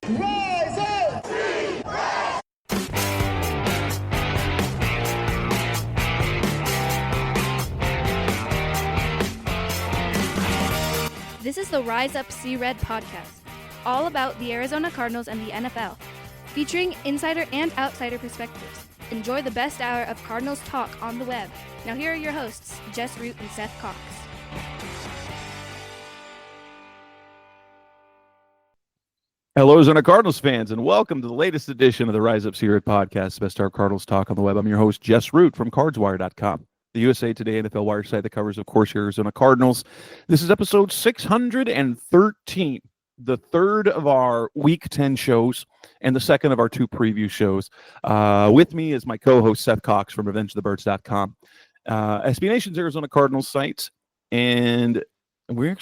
Rise up! This is the Rise Up See Red podcast, all about the Arizona Cardinals and the NFL, featuring insider and outsider perspectives. Enjoy the best hour of Cardinals talk on the web. Now here are your hosts, Jess Root and Seth Cox. Hello, Arizona Cardinals fans, and welcome to the latest edition of the Rise Up See Red podcast, best hour Cardinals talk on the web. I'm your host, Jess Root from CardsWire.com, the USA Today NFL Wire site that covers, of course, your Arizona Cardinals. This is episode 613, the third of our Week 10 shows and the second of our two preview shows. With me is my co-host, Seth Cox from RevengeTheBirds.com, SB Nation's Arizona Cardinals site, and we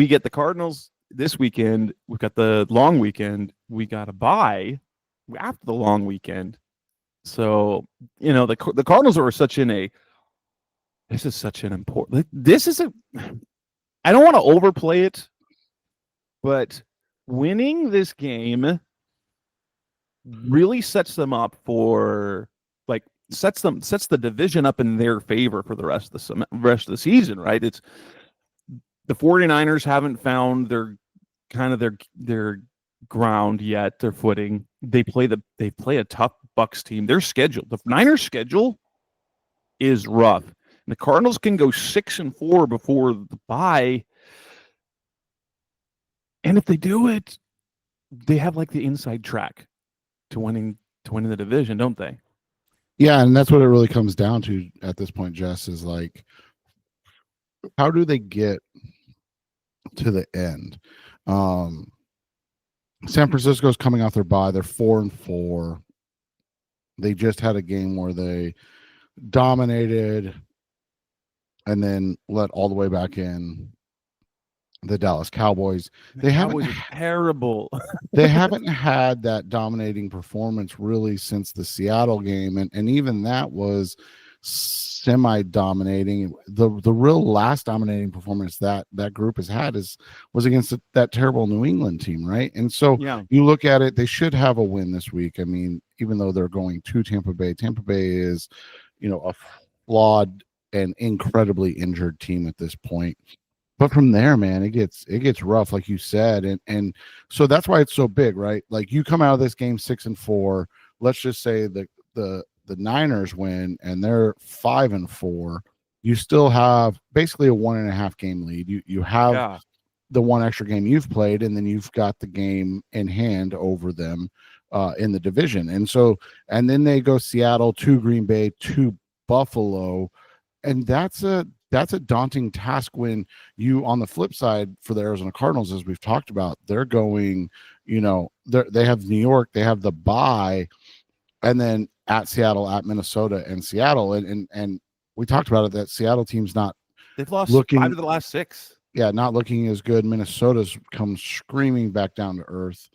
get the Cardinals this weekend. We've got the long weekend. We got a bye after the long weekend. So, the Cardinals are this is I don't want to overplay it, but winning this game really sets them up for, sets the division up in their favor for the rest of the season, right? It's the 49ers haven't found their ground yet, their footing. They play a tough Bucs team. The Niners' schedule is rough. And the Cardinals can go 6-4 before the bye. And if they do it, they have the inside track to winning the division, don't they? Yeah, and that's what it really comes down to at this point, Jess, is how do they get to the end? San Francisco's coming off their bye. They're 4-4. They just had a game where they dominated and then let all the way back in the Dallas Cowboys. They haven't terrible. They haven't had that dominating performance really since the Seattle game, and even that was semi-dominating. The real last dominating performance that group has had was against that terrible New England team, right? And so You look at it, they should have a win this week. I mean, even though they're going to Tampa Bay is, a flawed and incredibly injured team at this point. But from there, man, it gets rough, like you said, and so that's why it's so big, right? You come out of this game 6-4. Let's just say the Niners win and they're 5-4. You still have basically a 1.5 game lead. You have the one extra game you've played, and then you've got the game in hand over them in the division. And then they go Seattle to Green Bay to Buffalo, and that's a daunting task when you, on the flip side, for the Arizona Cardinals, as we've talked about, they're going, they have New York, they have the bye, and then at Seattle, at Minnesota, and Seattle. And we talked about it, that Seattle team's they've lost 5 of the last 6. Yeah, not looking as good. Minnesota's come screaming back down to earth.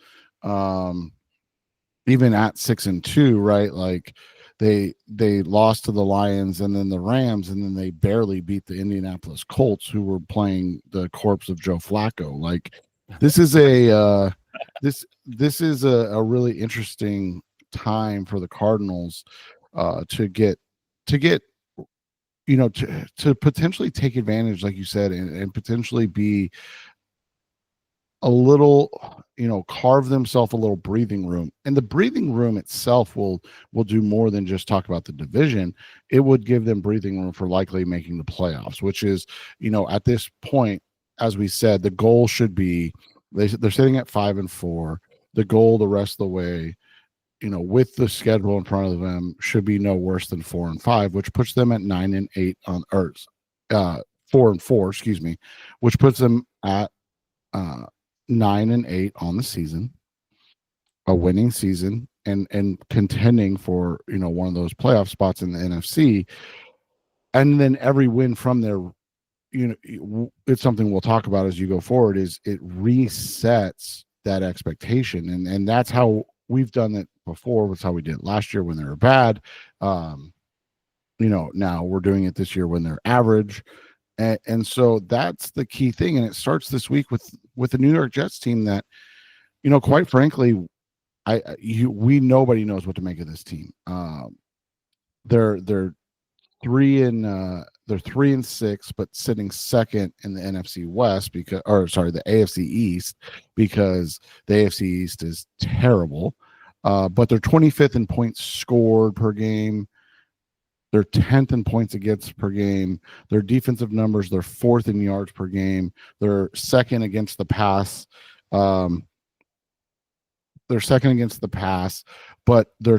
Even at 6-2, right? They lost to the Lions and then the Rams, and then they barely beat the Indianapolis Colts, who were playing the corpse of Joe Flacco. This is a really interesting time for the Cardinals to potentially take advantage, like you said, and potentially be a little, carve themselves a little breathing room. And the breathing room itself will do more than just talk about the division. It would give them breathing room for likely making the playoffs, which is, at this point, as we said, the goal should be, they're sitting at 5-4. The goal the rest of the way, with the schedule in front of them, should be no worse than 4-5, which puts them at 9-8 on Earth. 4-4, excuse me, which puts them at 9-8 on the season, a winning season, and contending for one of those playoff spots in the NFC. And then every win from there, it's something we'll talk about as you go forward, is it resets that expectation, and that's how we've done it before. That's how we did it last year when they were bad. Now we're doing it this year when they're average. And so that's the key thing. And it starts this week with the New York Jets team that, quite frankly, nobody knows what to make of this team. They're 3-6, but sitting second in the NFC West the AFC East, because the AFC East is terrible. But they're 25th in points scored per game. They're 10th in points against per game. Their defensive numbers, they're 4th in yards per game. They're second against the pass. But they're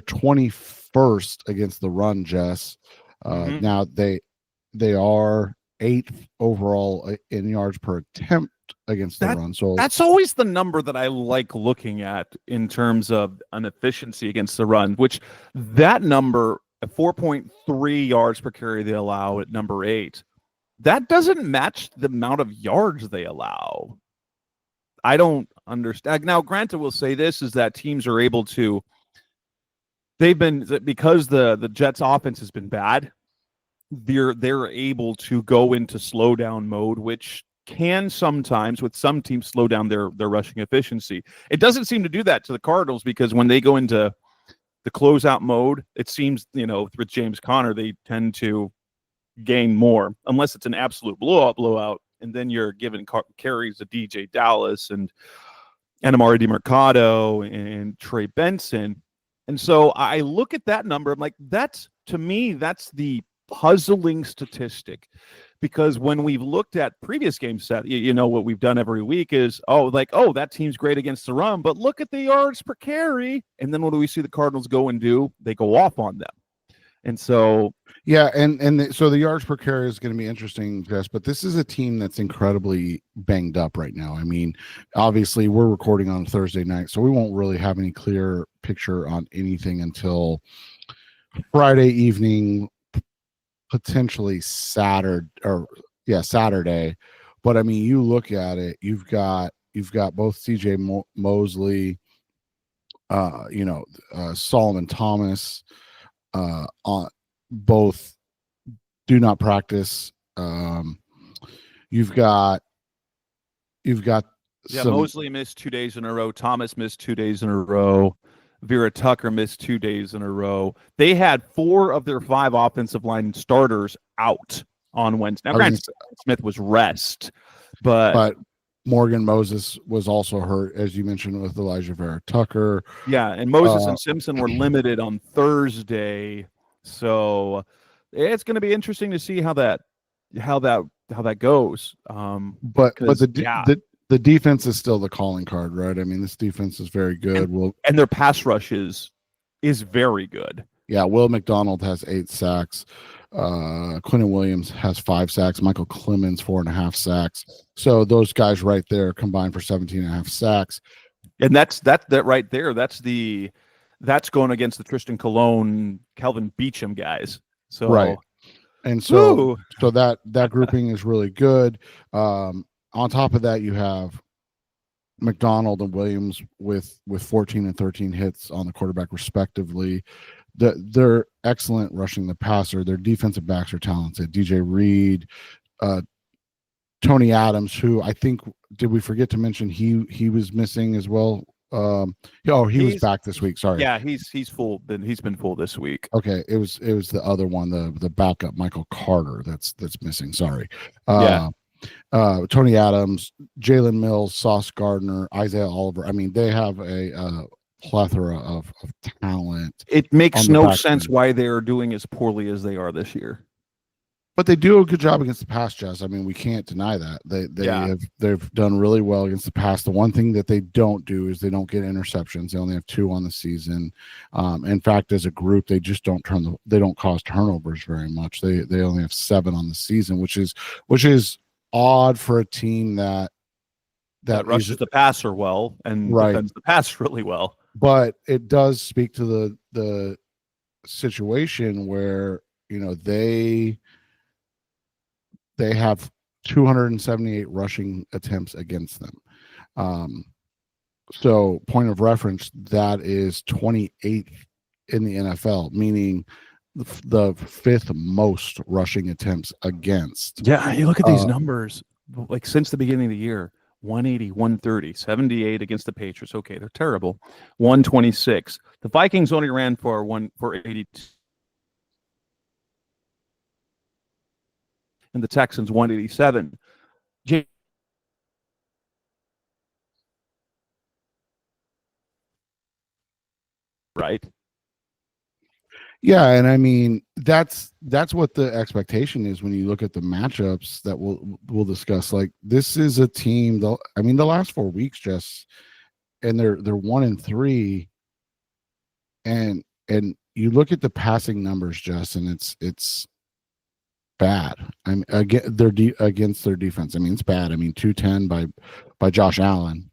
21st against the run, Jess. Now they are 8th overall in yards per attempt against the run. So that's always the number that I like looking at in terms of an efficiency against the run, which that number, 4.3 yards per carry they allow at number 8, that doesn't match the amount of yards they allow. I don't understand. Now, granted, we'll say this is that teams are able to, because the Jets offense has been bad, they're able to go into slow down mode, which can sometimes, with some teams, slow down their rushing efficiency. It doesn't seem to do that to the Cardinals, because when they go into the closeout mode, it seems, with James Conner, they tend to gain more, unless it's an absolute blowout, and then you're giving carries to DJ Dallas and Amari DiMercado and Trey Benson. And so I look at that number, I'm like, to me, that's the puzzling statistic, because when we've looked at previous games, Seth, what we've done every week is, that team's great against the run, but look at the yards per carry. And then what do we see the Cardinals go and do? They go off on them. And so, yeah. So the yards per carry is going to be interesting, Jess, but this is a team that's incredibly banged up right now. I mean, obviously we're recording on Thursday night, so we won't really have any clear picture on anything until Friday evening, potentially Saturday. But I mean, you look at it, you've got both CJ Mosley, Solomon Thomas, on both do not practice. You've got Mosley missed 2 days in a row. Thomas missed 2 days in a row. Vera Tucker missed 2 days in a row. They had 4 of their 5 offensive line starters out on Wednesday. Now, granted, Smith was rest, but Morgan Moses was also hurt, as you mentioned, with Elijah Vera Tucker. Yeah, and Moses and Simpson were limited on Thursday, so it's going to be interesting to see how that goes. But the defense is still the calling card, right? I mean, this defense is very good. And their pass rush is very good. Yeah, Will McDonald has 8 sacks. Quinton Williams has 5 sacks. Michael Clemens 4.5 sacks. So those guys right there combined for 17.5 sacks. And that right there. That's going against the Tristan Colon, Calvin Beachum guys. So right. And so that grouping is really good. On top of that, you have McDonald and Williams with 14 and 13 hits on the quarterback, respectively. They're excellent rushing the passer. Their defensive backs are talented. DJ Reed, Tony Adams, who I think, did we forget to mention he was missing as well? He was back this week. Sorry. Yeah, he's full. He's been full this week. Okay, it was the other one, the backup, Michael Carter, that's missing. Sorry. Tony Adams, Jalen Mills, Sauce Gardner, Isaiah Oliver. I mean, they have a plethora of talent. It makes no sense why they're doing as poorly as they are this year. But they do a good job against the pass, Jess. I mean, we can't deny that. They've done really well against the pass. The one thing that they don't do is they don't get interceptions. They only have 2 on the season. In fact, as a group, they just don't cause turnovers very much. They only have 7 on the season, which is odd for a team that rushes the passer well and defends the pass really well. But it does speak to the situation where they have 278 rushing attempts against them. So point of reference, that is 28th in the NFL, meaning the fifth most rushing attempts against. Yeah, you look at these numbers, like since the beginning of the year, 180, 130, 78 against the Patriots. Okay, they're terrible. 126. The Vikings only ran for 82. And the Texans 187. Right? Yeah, and I mean that's what the expectation is when you look at the matchups that we'll discuss. Like this is a team. The last 4 weeks, just and they're 1-3, and you look at the passing numbers, Jess, and it's bad. I'm again against their defense. I mean, it's bad. I mean, 210 by Josh Allen.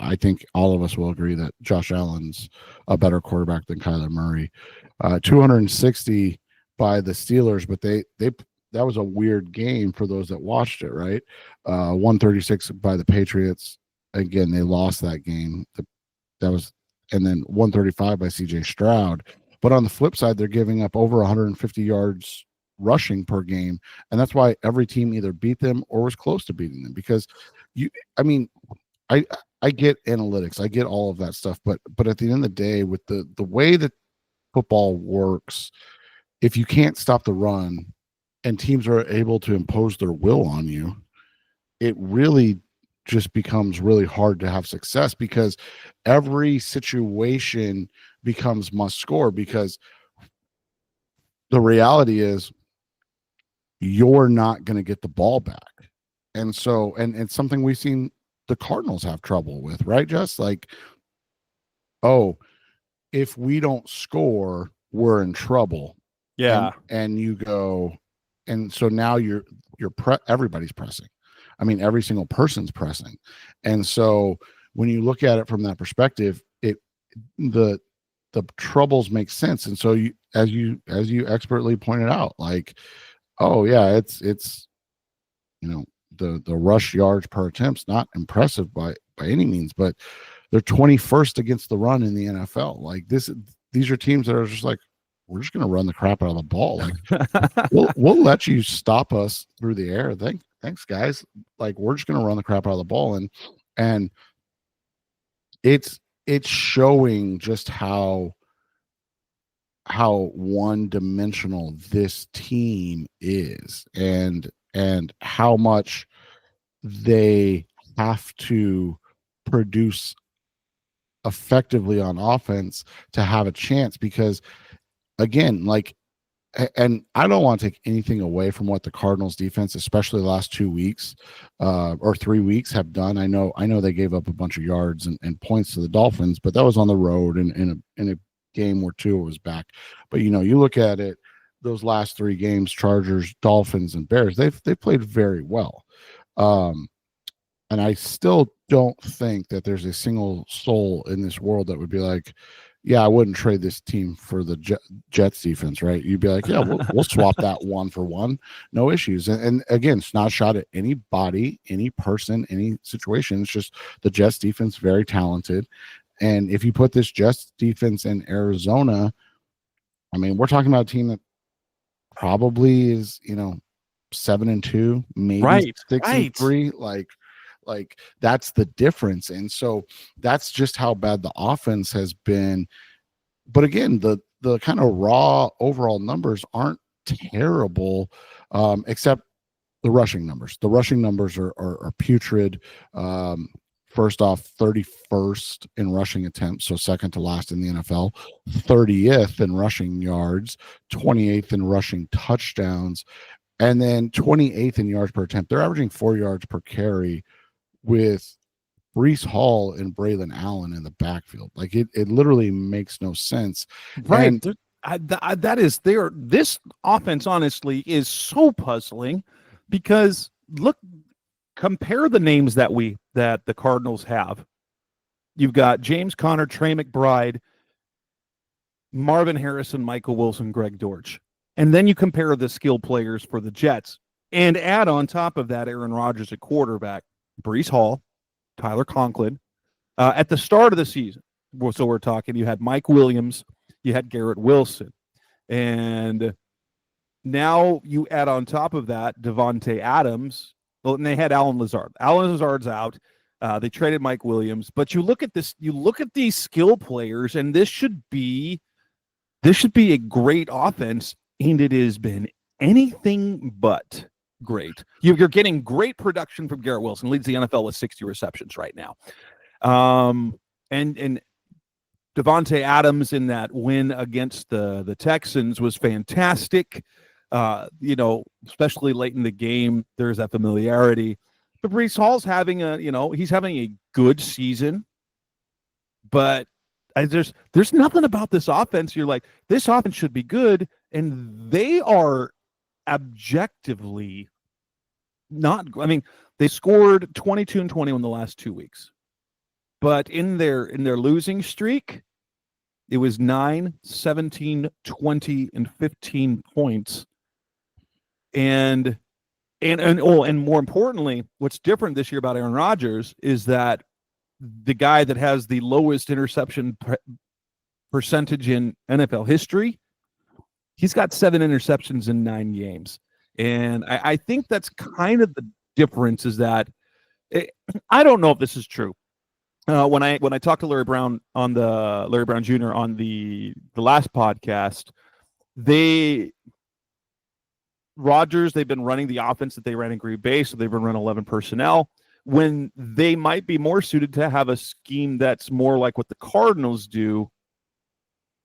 I think all of us will agree that Josh Allen's a better quarterback than Kyler Murray. 260 by the Steelers, but they that was a weird game for those that watched it, right? 136 by the Patriots. Again, they lost that game. And then 135 by CJ Stroud. But on the flip side, they're giving up over 150 yards rushing per game, and that's why every team either beat them or was close to beating them. Because I get analytics, I get all of that stuff, but at the end of the day, with the way that football works, if you can't stop the run and teams are able to impose their will on you, it really just becomes really hard to have success, because every situation becomes must score, because the reality is you're not going to get the ball back. And so, and it's something we've seen the Cardinals have trouble with, right? Just like, oh, if we don't score, we're in trouble. Yeah. And you go, and so now everybody's pressing. I mean, every single person's pressing. And so when you look at it from that perspective, the troubles make sense. And so as you expertly pointed out, like, oh yeah, it's the rush yards per attempt's not impressive by any means, but they're 21st against the run in the NFL. Like these are teams that are just like, we're just going to run the crap out of the ball. Like we'll let you stop us through the air. Thanks guys. Like we're just going to run the crap out of the ball. And it's showing just how one-dimensional this team is, and how much they have to produce effectively on offense to have a chance. Because again, like, and I don't want to take anything away from what the Cardinals defense, especially the last 2 weeks or 3 weeks, have done. I know they gave up a bunch of yards and points to the Dolphins, but that was on the road in a game where Tua was back. But you look at it, those last 3 games, Chargers, Dolphins, and Bears, they played very well. And I still don't think that there's a single soul in this world that would be like, yeah, I wouldn't trade this team for the Jets defense, right? You'd be like, yeah, we'll swap that 1 for 1, no issues. And again, it's not a shot at anybody, any person, any situation. It's just the Jets defense, very talented. And if you put this Jets defense in Arizona, I mean, we're talking about a team that probably is, 7-2, maybe 6-3, like that's the difference. And so that's just how bad the offense has been. But again, the kind of raw overall numbers aren't terrible, except the rushing numbers. The rushing numbers are putrid. First off, 31st in rushing attempts, so second to last in the NFL, 30th in rushing yards, 28th in rushing touchdowns, and then 28th in yards per attempt. They're averaging 4 yards per carry with Breece Hall and Braylon Allen in the backfield. Like it literally makes no sense. Right. This offense honestly is so puzzling, because compare the names that the Cardinals have. You've got James Conner, Trey McBride, Marvin Harrison, Michael Wilson, Greg Dortch. And then you compare the skill players for the Jets and add on top of that Aaron Rodgers at quarterback, Breece Hall, Tyler Conklin. At the start of the season, so we're talking, you had Mike Williams, you had Garrett Wilson. And now you add on top of that Devontae Adams. Well, and they had Alan Lazard. Alan Lazard's out. They traded Mike Williams. But you look at this, you look at these skill players, and this should be a great offense, and it has been anything but great. You're getting great production from Garrett Wilson, leads the NFL with 60 receptions right now. And Devontae Adams in that win against the Texans was fantastic. Especially late in the game, there's that familiarity. But Breece Hall's having he's having a good season, but there's nothing about this offense. You're like, this offense should be good, and they are objectively not. I mean, they scored 22 and 21 the last 2 weeks, but in their losing streak, it was 9, 17, 20, and 15 points. And more importantly, what's different this year about Aaron Rodgers is that the guy that has the lowest interception percentage in NFL history, he's got 7 interceptions in 9 games. And I think that's kind of the difference, is that I don't know if this is true. When I talked to Larry Brown Jr. on the last podcast, Rodgers, they've been running the offense that they ran in Green Bay, so they've been running 11 personnel, when they might be more suited to have a scheme that's more like what the Cardinals do,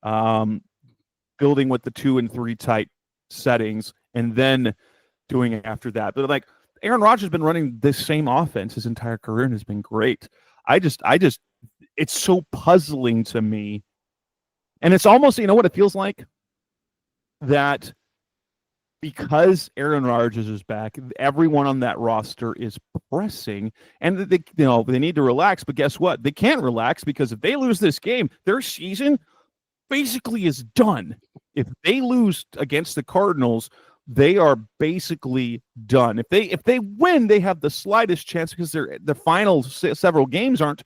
building with the 2 and 3 tight settings and then doing it after that. But like, Aaron Rodgers has been running this same offense his entire career and has been great. I just it's so puzzling to me. And it's almost, what it feels like? That because Aaron Rodgers is back, everyone on that roster is pressing, and they need to relax. But guess what? They can't relax, because if they lose this game, their season basically is done. If they lose against the Cardinals, they are basically done. If they win, they have the slightest chance, because the final several games aren't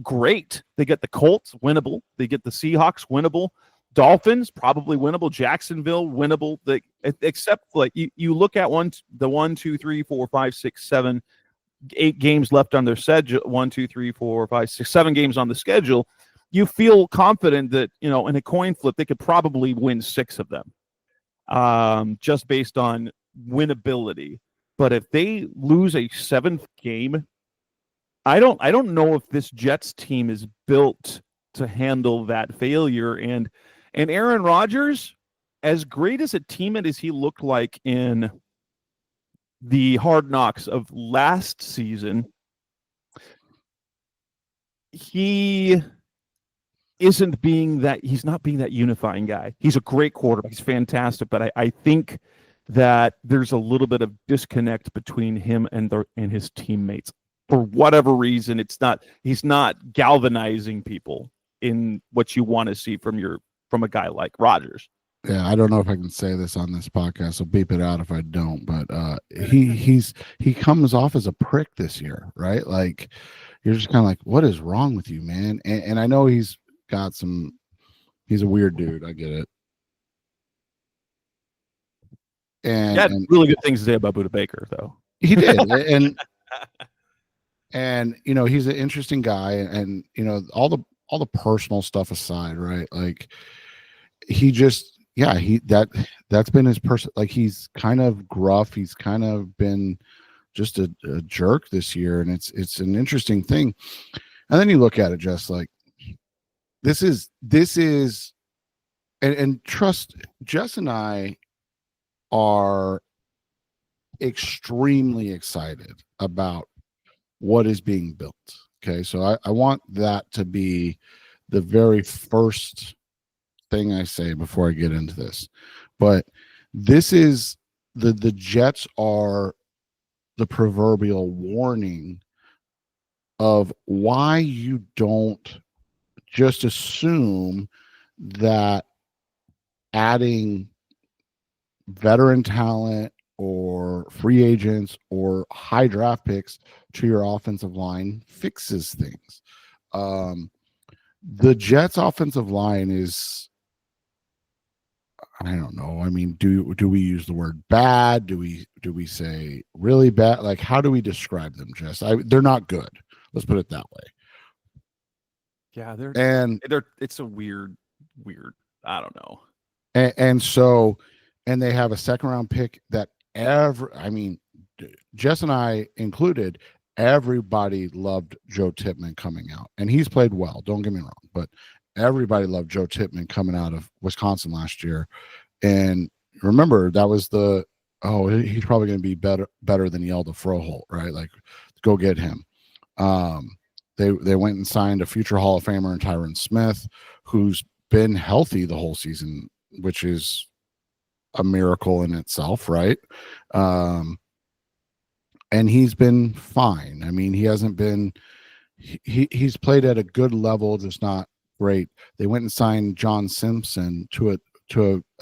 great. They get the Colts, winnable. They get the Seahawks, winnable. Dolphins, probably winnable. Jacksonville, winnable. Except like you look at the 1, 2, 3, 4, 5, 6, 7, 8 games left on their schedule. 1, 2, 3, 4, 5, 6, 7 games on the schedule. You feel confident that in a coin flip they could probably win 6 of them, just based on winnability. But if they lose a 7th game, I don't know if this Jets team is built to handle that failure. And Aaron Rodgers, as great as a teammate as he looked like in the Hard Knocks of last season, he's not being that unifying guy. He's a great quarterback. He's fantastic, but I think that there's a little bit of disconnect between him and his teammates. For whatever reason, he's not galvanizing people in what you want to see from a guy like Rodgers. Yeah, I don't know if I can say this on this podcast, so beep it out if I don't. But he comes off as a prick this year, right? Like, you're just kind of like, what is wrong with you, man? And I know he's a weird dude. I get it. And he had really good things to say about Budda Baker, though. He did, and he's an interesting guy, and all the personal stuff aside, right? Like, that's been his person. Like, he's kind of gruff. He's kind of been just a jerk this year, and it's an interesting thing. And then you look at it, just like this is and trust, Jess and I are extremely excited about what is being built. Okay, so I want that to be the very first thing I say before I get into this. But this is the Jets are the proverbial warning of why you don't just assume that adding veteran talent or free agents or high draft picks to your offensive line fixes things. The Jets offensive line is I don't know. I mean, do we use the word bad? Do we say really bad? Like, how do we describe them, Jess? They're not good. Let's put it that way. Yeah, they're it's a weird. I don't know. And so, and they have a second round pick that Jess and I included, everybody loved Joe Tippmann coming out, and he's played well. Don't get me wrong, but everybody loved Joe Tippmann coming out of Wisconsin last year. And remember, that was he's probably going to be better than Yelda Froholt, right? Like, go get him. They went and signed a future Hall of Famer in Tyron Smith, who's been healthy the whole season, which is a miracle in itself, right? And he's been fine. I mean, he hasn't been he's played at a good level, just not great. They went and signed John Simpson to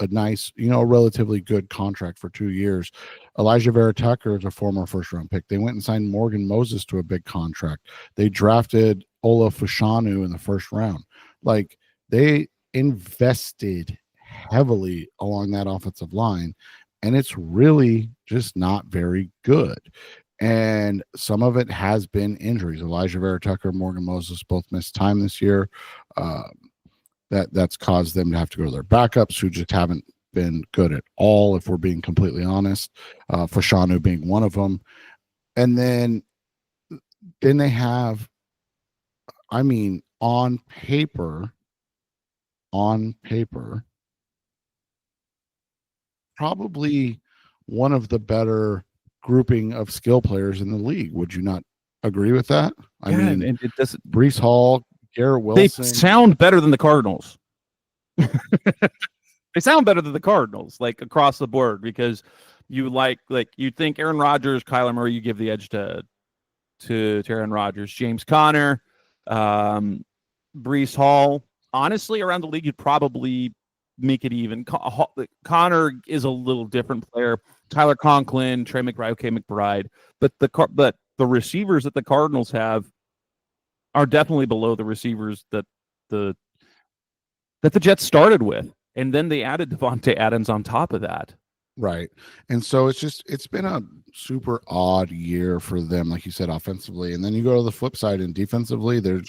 a nice, relatively good contract for 2 years. Elijah Vera Tucker is a former first round pick. They went and signed Morgan Moses to a big contract. They drafted Ola Fashanu in the first round. Like, they invested heavily along that offensive line, and it's really just not very good. And some of it has been injuries. Elijah Vera Tucker, Morgan Moses both missed time this year. That's caused them to have to go to their backups, who just haven't been good at all, if we're being completely honest. Fashanu being one of them. And then they have, on paper, probably one of the better grouping of skill players in the league. Would you not agree with that? And it doesn't. Breece Hall, Garrett Wilson. They sound better than the Cardinals. They sound better than the Cardinals, like, across the board, because you you think Aaron Rodgers, Kyler Murray, you give the edge to Aaron Rodgers. James Conner, Breece Hall. Honestly, around the league, you'd probably make it even. Connor is a little different player. Tyler Conklin, Trey McBride, but the receivers that the Cardinals have are definitely below the receivers that the Jets started with, and then they added Devontae Adams on top of that. Right. And so it's been a super odd year for them, like you said, offensively. And then you go to the flip side, and defensively, they're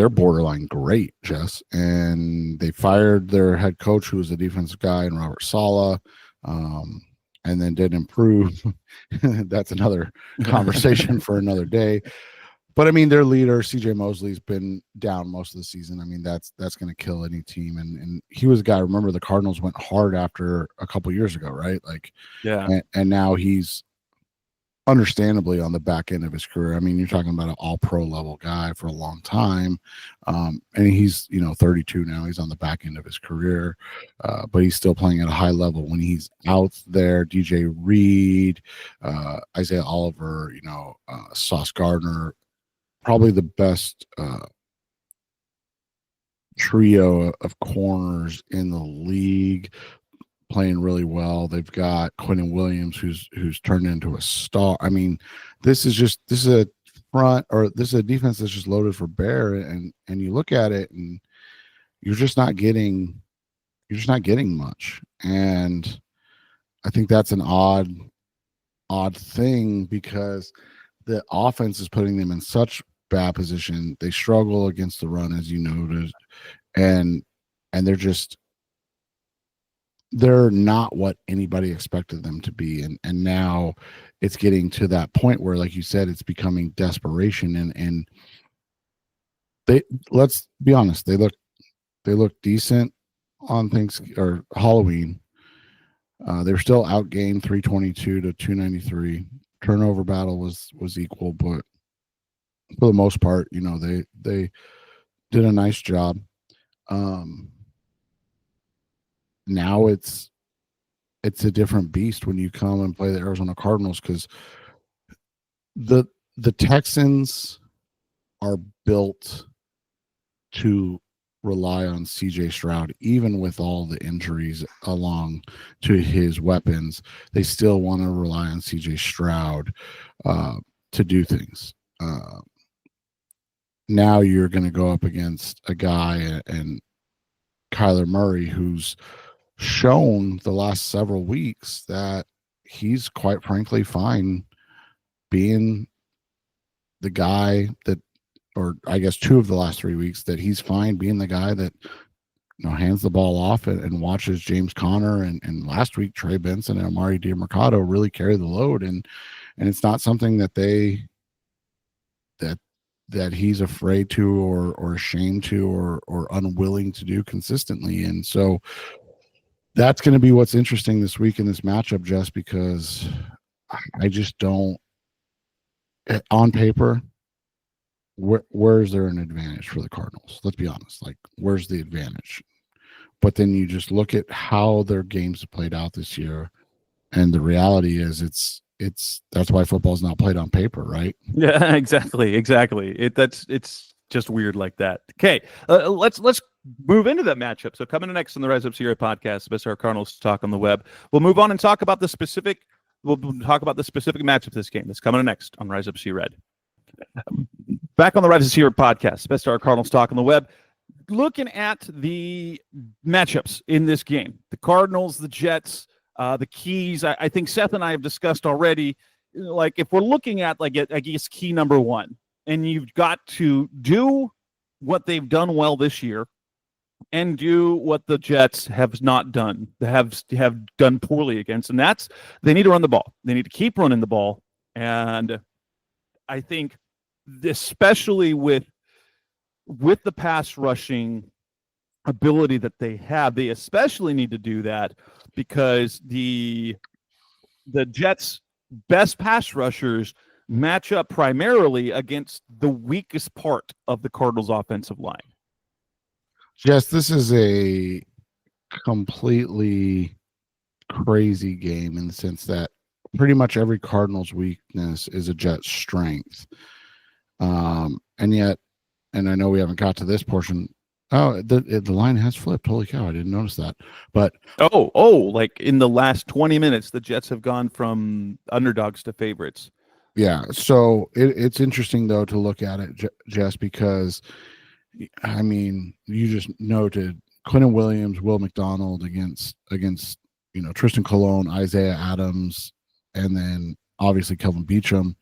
borderline great, Jess. And they fired their head coach, who was a defensive guy, and Robert Saleh, and then did improve. That's another conversation for another day. But their leader, CJ Mosley's been down most of the season. That's going to kill any team. And he was a guy, remember, the Cardinals went hard after a couple years ago, right? Like, yeah. And now he's understandably on the back end of his career. You're talking about an all-pro level guy for a long time. And he's, 32 now. He's on the back end of his career, but he's still playing at a high level when he's out there. DJ Reed, Isaiah Oliver, Sauce Gardner, probably the best trio of corners in the league, playing really well. They've got Quentin Williams, who's turned into a star. This is a defense that's just loaded for bear, and you look at it, and you're just not getting much. And I think that's an odd thing, because the offense is putting them in such bad position. They struggle against the run, as you noted, and they're not what anybody expected them to be. And now it's getting to that point where, like you said, it's becoming desperation. And let's be honest, they look decent on Halloween. They were still outgained 322 to 293. Turnover battle was equal, but for the most part, they did a nice job. Now it's a different beast when you come and play the Arizona Cardinals, because the Texans are built to rely on CJ Stroud. Even with all the injuries along to his weapons, they still want to rely on CJ Stroud to do things. Now you're going to go up against a guy and Kyler Murray, who's shown the last several weeks that he's quite frankly fine being the guy that, or I guess 2 of the last 3 weeks, that he's fine being the guy that hands the ball off and watches James Conner and last week Trey Benson and Amari DiMercato really carry the load, and it's not something that that he's afraid to or ashamed to or unwilling to do consistently. And so that's going to be what's interesting this week in this matchup, just because I just don't, on paper, where is there an advantage for the Cardinals? Let's be honest. Like, where's the advantage? But then you just look at how their games have played out this year, and the reality is it's that's why football's not played on paper, right? Yeah, exactly. It's just weird like that. Okay, let's move into that matchup. So coming next on the Rise Up Sierra podcast, Best Our Cardinals Talk on the Web, we'll move on and talk about the specific. We'll talk about the specific matchup of this game that's coming next on Rise Up Sea Red. Back on the Rise Up Sea Red podcast, Best Our Cardinals Talk on the Web, looking at the matchups in this game, the Cardinals, the Jets, the keys. I think Seth and I have discussed already, like, if we're looking at, like, I guess key number one, and you've got to do what they've done well this year and do what the Jets have not done, have done poorly against, and that's they need to run the ball. They need to keep running the ball, and I think especially with the pass rushing ability that they have, they especially need to do that, because the Jets' best pass rushers match up primarily against the weakest part of the Cardinals' offensive line. Jess, this is a completely crazy game in the sense that pretty much every Cardinals weakness is a Jets strength. And yet, and I know we haven't got to this portion. Oh, the line has flipped. Holy cow, I didn't notice that. But like in the last 20 minutes, the Jets have gone from underdogs to favorites. Yeah, so it's interesting though to look at it, Jess, because I mean, you just noted Quentin Williams, Will McDonald against Tristan Colon, Isaiah Adams, and then obviously Kelvin Beachum.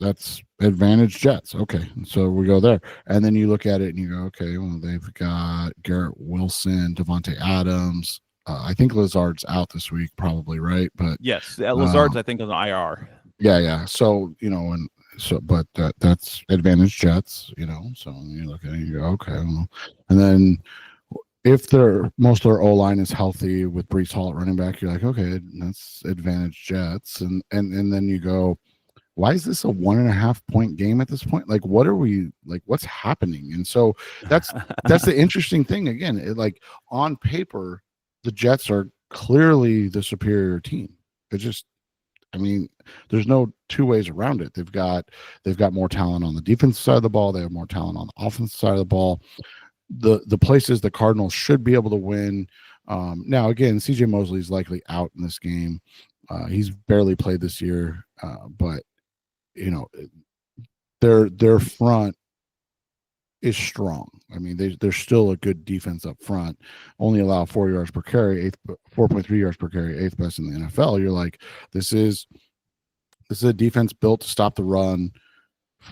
That's advantage Jets. Okay, so we go there, and then you look at it and you go, okay, well, they've got Garrett Wilson, Devontae Adams. I think Lazard's out this week, probably, right? But yes, Lazard's I think on IR. Yeah. So but that's advantage Jets. So you look at it and you go, okay, well, and then if most of their O line is healthy with Breece Hall at running back, you're like, okay, that's advantage Jets, and then you go, why is this a 1.5 point game at this point? Like, what are we like? What's happening? And so that's the interesting thing. Again, like on paper, the Jets are clearly the superior team. I mean, there's no two ways around it. They've got more talent on the defensive side of the ball. They have more talent on the offensive side of the ball. The places the Cardinals should be able to win. Now, again, CJ Mosley is likely out in this game. He's barely played this year, but their front is strong. I mean, they're still a good defense up front. Only allow 4 yards per carry, 4.3 yards per carry, 8th best in the NFL. You're like, this is a defense built to stop the run,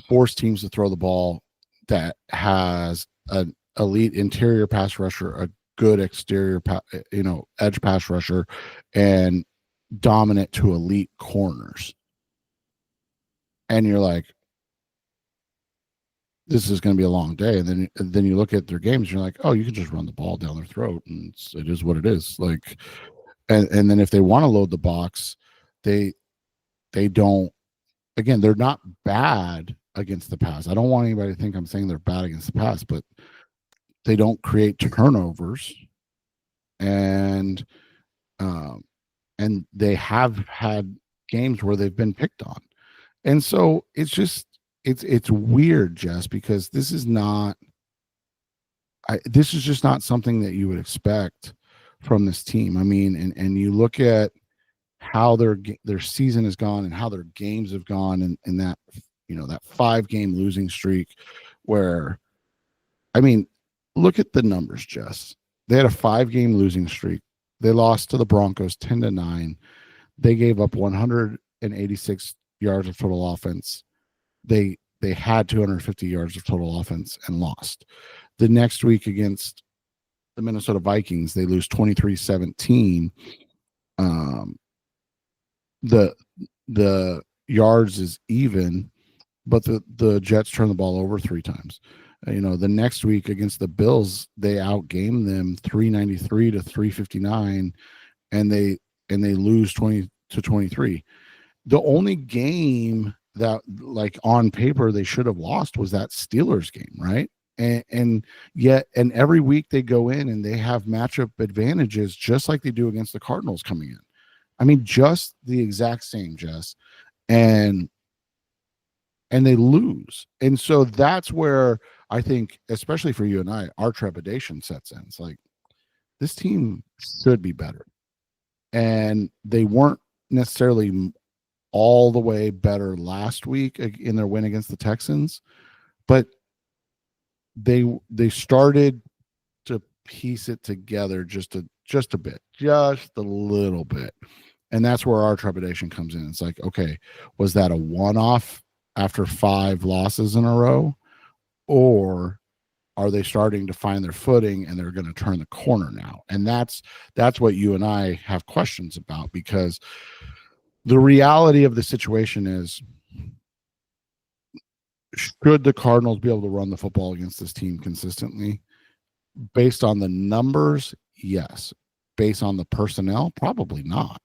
force teams to throw the ball, that has an elite interior pass rusher, a good exterior edge pass rusher, and dominant to elite corners. And you're like, this is going to be a long day. And then you look at their games, and you're like, oh, you can just run the ball down their throat, and it is what it is. Like, and then if they want to load the box, they don't. Again, they're not bad against the pass. I don't want anybody to think I'm saying they're bad against the pass, but they don't create turnovers, and they have had games where they've been picked on. And so it's just it's weird, Jess, because this is just not something that you would expect from this team. I mean, and you look at how their season has gone and how their games have gone, and that that 5-game losing streak, where, I mean, look at the numbers, Jess. They had a 5-game losing streak. They lost to the Broncos 10-9. They gave up 186 yards of total offense. They had 250 yards of total offense and lost. The next week against the Minnesota Vikings, they lose 23-17. The yards is even, but the Jets turn the ball over 3 times. The next week against the Bills, they outgamed them 393 to 359, and they lose 20-23. The only game that, like, on paper they should have lost was that Steelers game, right? And yet every week they go in and they have matchup advantages, just like they do against the Cardinals coming in. I mean, just the exact same, Jess. And they lose. And so that's where I think, especially for you and I, our trepidation sets in. It's like, this team should be better. And they weren't necessarily all the way better last week in their win against the Texans, but they started to piece it together just a bit, just a little bit. And that's where our trepidation comes in. It's like, okay, was that a one-off after 5 losses in a row, or are they starting to find their footing and they're going to turn the corner now? And that's what you and I have questions about, because the reality of the situation is, should the Cardinals be able to run the football against this team consistently? Based on the numbers, yes. Based on the personnel, probably not.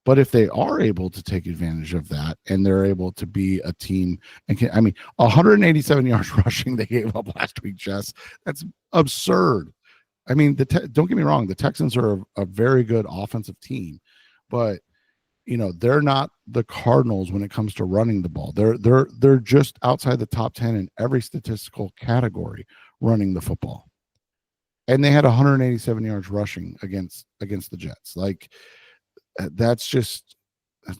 But if they are able to take advantage of that and they're able to be a team, and 187 yards rushing they gave up last week, Jess, that's absurd. I mean, don't get me wrong, the Texans are a very good offensive team, but they're not the Cardinals when it comes to running the ball. They're just outside the top 10 in every statistical category running the football. And they had 187 yards rushing against the Jets. Like, that's just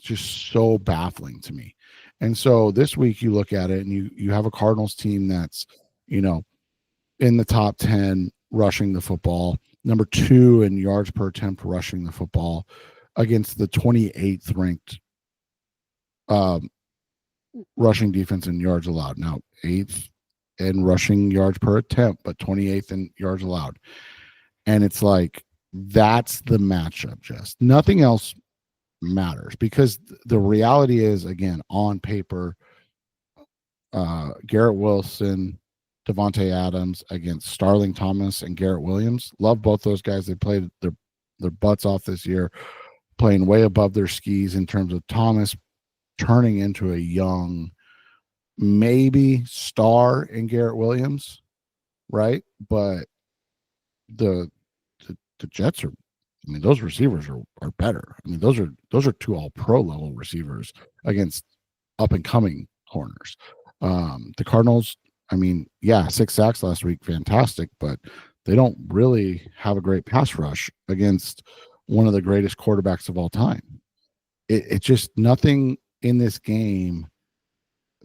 so baffling to me. And so this week you look at it and you have a Cardinals team that's, in the top 10 rushing the football, number 2 in yards per attempt rushing the football, against the 28th ranked rushing defense in yards allowed. Now, 8th in rushing yards per attempt, but 28th in yards allowed. And it's like, that's the matchup, Jess. Nothing else matters, because the reality is, again, on paper, Garrett Wilson, Devontae Adams against Starling Thomas and Garrett Williams. Love both those guys. They played their butts off this year, playing way above their skis in terms of Thomas turning into a young, maybe star in Garrett Williams, right? But the Jets are, those receivers are better. Those are 2 all-pro level receivers against up and coming corners. The Cardinals, 6 sacks last week, fantastic, but they don't really have a great pass rush against one of the greatest quarterbacks of all time. It just, nothing in this game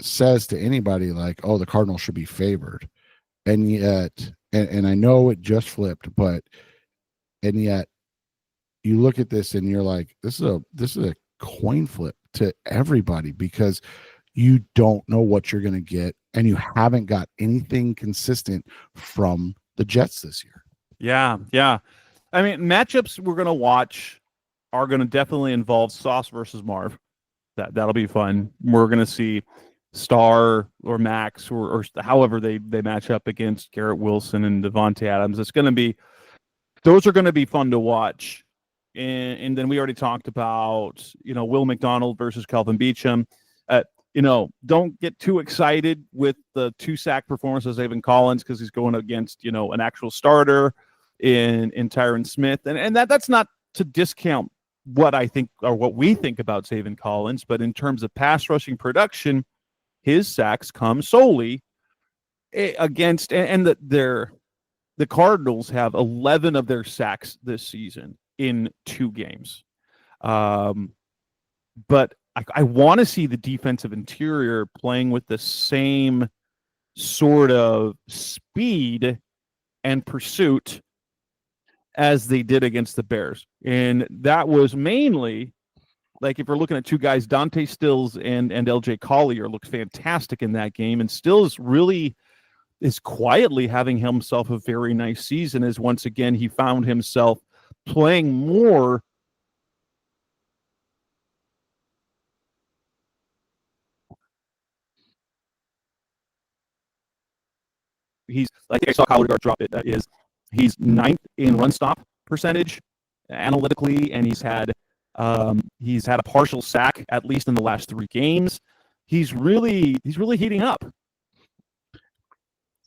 says to anybody like, oh, the Cardinals should be favored. And yet, and I know it just flipped, and yet you look at this and you're like, this is a coin flip to everybody, because you don't know what you're going to get, and you haven't got anything consistent from the Jets this year. Yeah. Matchups we're going to watch are going to definitely involve Sauce versus Marv. That'll be fun. We're going to see Star or Max or however they match up against Garrett Wilson and Devontae Adams. Those are going to be fun to watch. And then we already talked about, Will McDonald versus Kelvin Beachum. Don't get too excited with the 2-sack performance of Zaven Collins, because he's going against, an actual starter in Tyron Smith. And that's not to discount what I think or what we think about Zaven Collins, but in terms of pass rushing production, his sacks come solely against, and the Cardinals have 11 of their sacks this season in 2 games. But I want to see the defensive interior playing with the same sort of speed and pursuit as they did against the Bears. And that was mainly, like, if you're looking at two guys, Dante Stills and LJ Collier looked fantastic in that game. And Stills really is quietly having himself a very nice season, as once again he found himself playing more he's like I saw Collier drop it, he's ninth in run stop percentage analytically, and he's had a partial sack at least in the last 3 games. He's really heating up.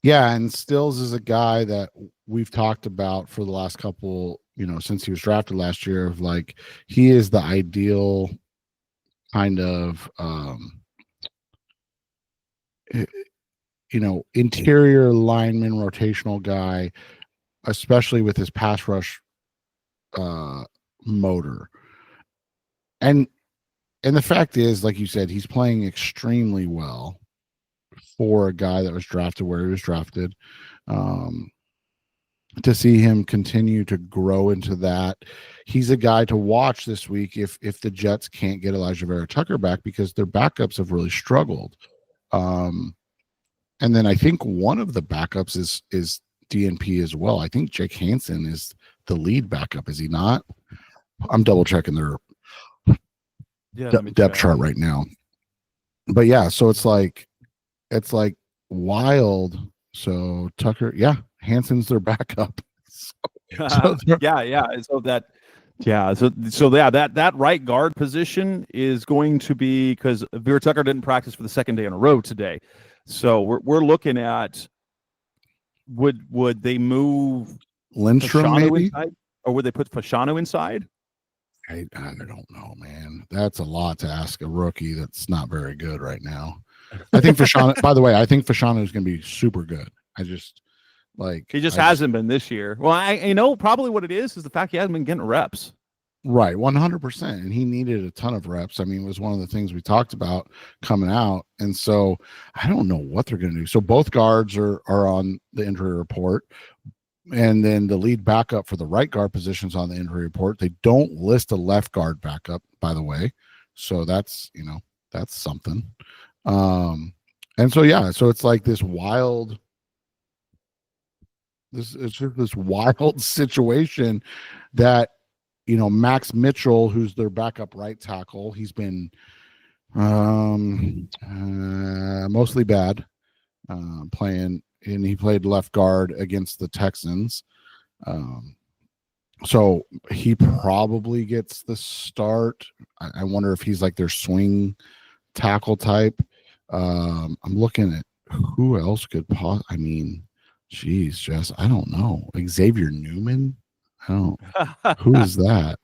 Yeah, and Stills is a guy that we've talked about for the last couple, since he was drafted last year, of like, he is the ideal kind of interior lineman, rotational guy, especially with his pass rush motor. And the fact is, like you said, he's playing extremely well for a guy that was drafted where he was drafted. To see him continue to grow into that, he's a guy to watch this week if the Jets can't get Elijah Vera Tucker back, because their backups have really struggled. And then I think one of the backups is DNP as well. I think Jake Hansen is the lead backup, is he not? I'm double checking their depth chart right now. But yeah, so it's like wild. So Tucker, Hansen's their backup. That right guard position is going to be, because Vera Tucker didn't practice for the second day in a row today. So we're looking at, would they move Lindstrom Fashanu maybe inside, or would they put Fashanu inside? I don't know, man. That's a lot to ask a rookie that's not very good right now. I think Fashanu, by the way, I think Fashanu is going to be super good. He hasn't been this year. Well, I know probably what it is the fact he hasn't been getting reps. Right, 100%. And he needed a ton of reps. I mean, it was one of the things we talked about coming out. And so I don't know what they're going to do. So both guards are on the injury report. And then the lead backup for the right guard positions on the injury report. They don't list a left guard backup, by the way. So that's something. And so, so it's like this wild, this wild situation that, Max Mitchell, who's their backup right tackle, he's been mostly bad playing, and he played left guard against the Texans. So he probably gets the start. I wonder if he's like their swing tackle type. I'm looking at who else could geez, Jess, I don't know. Xavier Newman? Who is that?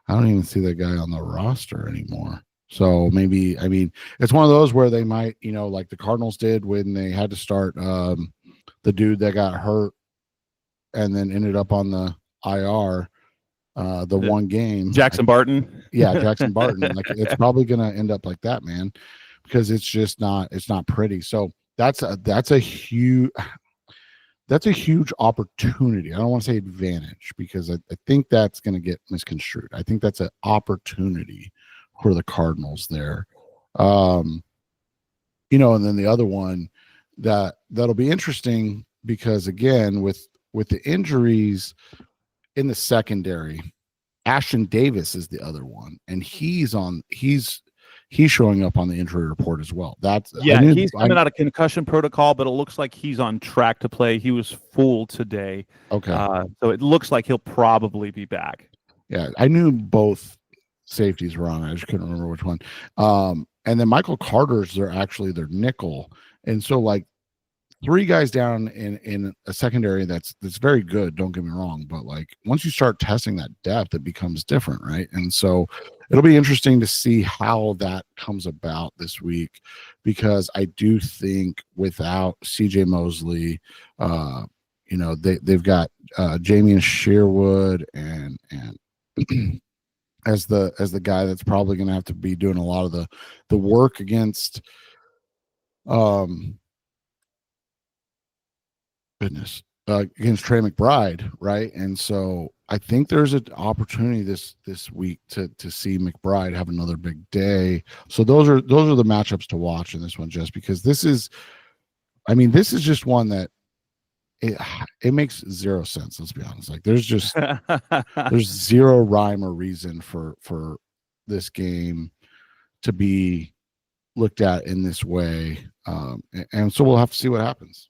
I don't even see that guy on the roster anymore. So maybe, it's one of those where they might, like the Cardinals did when they had to start the dude that got hurt and then ended up on the IR one game. Jackson Barton. Yeah, Jackson Barton. Like, it's probably going to end up like that, man, because it's not pretty. So that's a huge opportunity. I don't want to say advantage, because I think that's going to get misconstrued. I think that's an opportunity for the Cardinals there. And then the other one that'll be interesting, because again, with the injuries in the secondary, Ashton Davis is the other one, and he's showing up on the injury report as well. He's coming out of concussion protocol, but it looks like he's on track to play. He was full today. Okay. So it looks like he'll probably be back. Yeah, I knew both safeties were on. I just couldn't remember which one. And then Michael Carter's their nickel. And so, like, 3 guys down in a secondary that's very good, don't get me wrong, but like, once you start testing that depth, it becomes different, right? And so it'll be interesting to see how that comes about this week, because I do think without CJ Mosley, they've got Jamian Sherwood and as the guy that's probably going to have to be doing a lot of the work against against Trey McBride, right? And so I think there's an opportunity this week to see McBride have another big day. So those are the matchups to watch in this one, just because this is just one that it makes zero sense. Let's be honest. Like there's zero rhyme or reason for this game to be looked at in this way, and so we'll have to see what happens.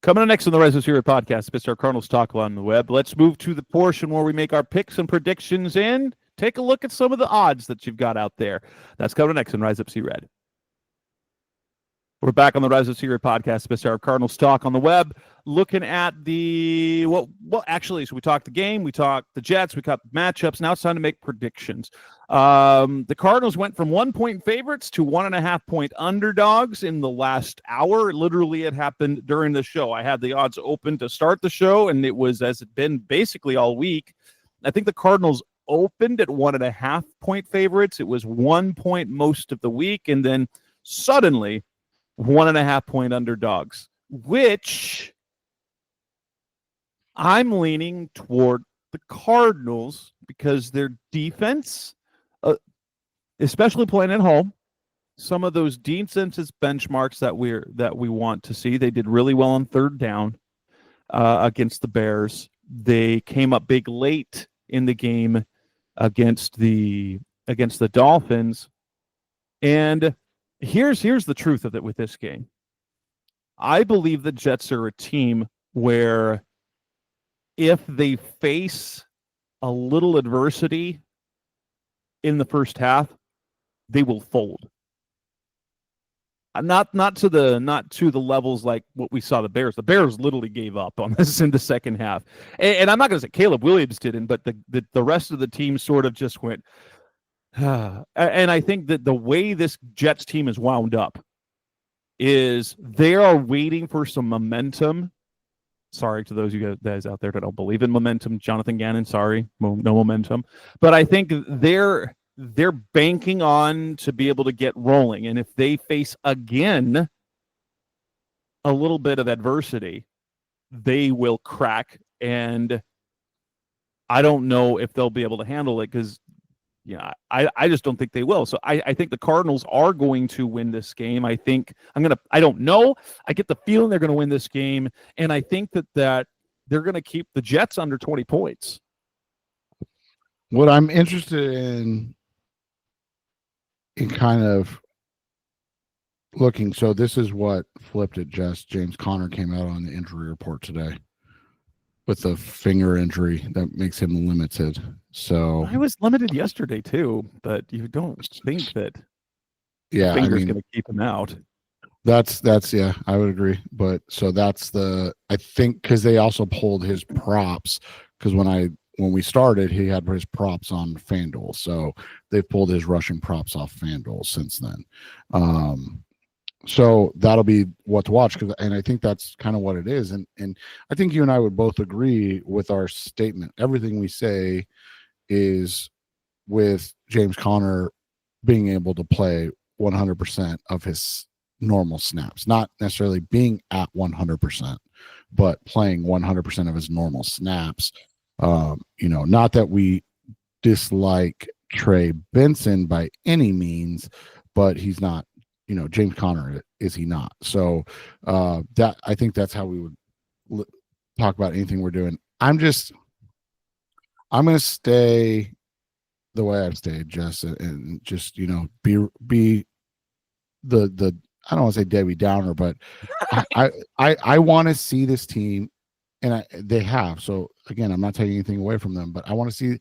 Coming up next on the Rise Up Spirit podcast, Mr. Cardinals Talk on the web. Let's move to the portion where we make our picks and predictions and take a look at some of the odds that you've got out there. That's coming next on Rise Up Red. We're back on the Rise Up Red podcast, Mr. Cardinals Talk on the web, looking at the so we talked the game, we talked the Jets, we got matchups. Now it's time to make predictions. The Cardinals went from 1-point favorites to 1.5-point underdogs in the last hour. Literally, it happened during the show. I had the odds open to start the show, and it was as it been basically all week. I think the Cardinals opened at 1.5-point favorites. It was 1 point most of the week, and then suddenly 1.5-point underdogs, which I'm leaning toward the Cardinals because their defense, especially playing at home, some of those defensive benchmarks that we want to see. They did really well on third down against the Bears. They came up big late in the game against the Dolphins, and here's the truth of it with this game. I believe the Jets are a team where if they face a little adversity in the first half, they will fold. Not to the levels like what we saw the Bears. The Bears literally gave up on this in the second half. And I'm not going to say Caleb Williams didn't, but the rest of the team sort of just went, and I think that the way this Jets team is wound up is they are waiting for some momentum. Sorry to those of you guys out there that don't believe in momentum. Jonathan Gannon, sorry, no momentum. But I think they're banking on to be able to get rolling. And if they face again a little bit of adversity, they will crack. And I don't know if they'll be able to handle it because I just don't think they will. So I think the Cardinals are going to win this game. I don't know. I get the feeling they're going to win this game. And I think that they're going to keep the Jets under 20 points. What I'm interested in kind of looking, so this is what flipped it, Jess. James Conner came out on the injury report today with the finger injury that makes him limited. So I was limited yesterday too, but you don't think that finger's going to keep him out. That's I would agree. But so that's I think because they also pulled his props, because when we started, he had his props on FanDuel. So they've pulled his rushing props off FanDuel since then. So that'll be what to watch, and I think that's kind of what it is. And I think you and I would both agree with our statement. Everything we say is with James Conner being able to play 100% of his normal snaps, not necessarily being at 100%, but playing 100% of his normal snaps. Not that we dislike Trey Benson by any means, but he's not, James Conner, is he not? So that I think that's how we would talk about anything we're doing. I'm going to stay the way I've stayed, Jess, and just, be the I don't want to say Debbie Downer, but I want to see this team, and they have. So again, I'm not taking anything away from them, but I want to see